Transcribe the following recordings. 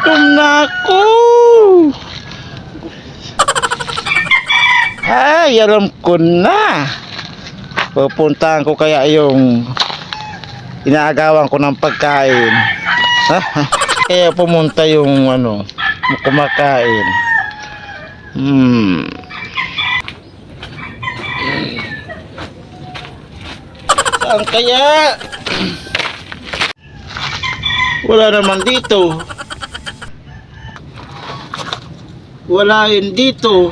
Nagugutom na ako. Ay, alam ko na. Pupuntahan ko kaya yung inaagawan ko ng pagkain. Kaya pumunta yung kumakain. Saan kaya? Wala naman dito. Wala yun dito.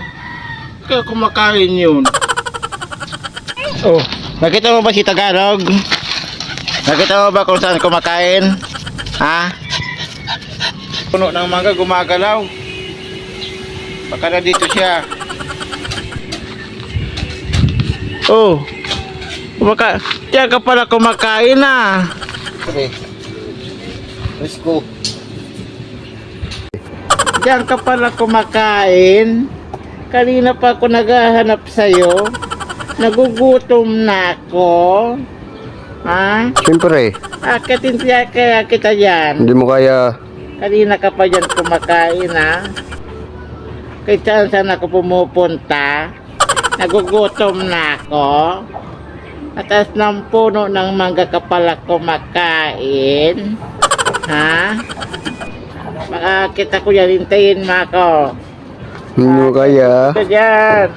Kaya kumakain yun. Oh, nakita mo ba si Tagalog? Nakita mo ba kung saan kumakain? Ha? Puno ng mangga gumagalaw. Baka na dito siya. Oh, diyan ka pala kumakain na. Okay. Let's go. Diyan ka pala kumakain. Kanina pa ako naghahanap sa'yo. Nagugutom na ako. Ha? Siyempre, Akitin kaya kita dyan. hindi mo kaya. Kanina ka pa dyan kumakain, ha? Kahit saan ako pumupunta. Nagugutom na ako. Atas ng puno ng mangga ka pala kumakain. Ha? Makakita ko yan, hintayin mo ako. Hindi mo kaya. Ito dyan.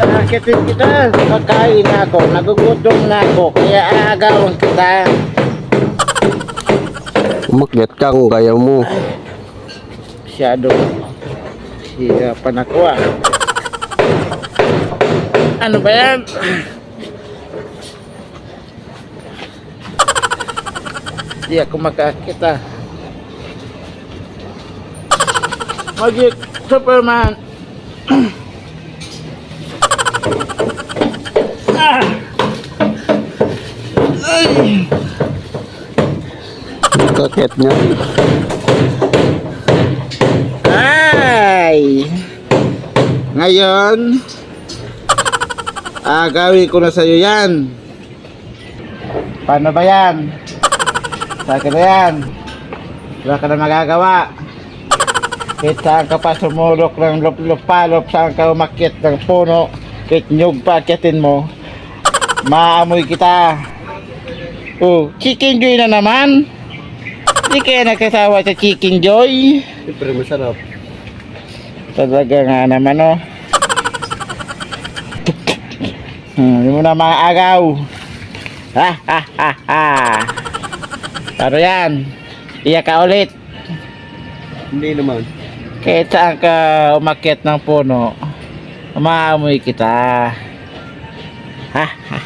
Akitin kita, makain ako, nagugutom na ako, kaya aagawan kita. Umakyat ka kung kaya mo. Masyado hirapan ako ah. Ano ba yan? Di ako makakit ah. Magic Superman. Ay. Kakit niya. Ay. Ngayon, gawin ko na sa'yo yan. Paano ba yan? Sa akin na yan. Wala ka na magagawa. Kahit saan ka pa sumulok ng lupalop, saan ka umakyat ng puno, kahit nyug pa akyatin mo, maamoy kita. Oh, Chicken Joy na naman. Hindi kaya nagkasawa sa Chicken Joy. Siyempre, masarap. Talaga nga naman oh. Hindi mo na maagaw. Ha ha ha ha. Pero yan, iyak ka ulit. Hindi naman. Kahit saan ka umakyat ng puno, umaamoy kita. Ha ha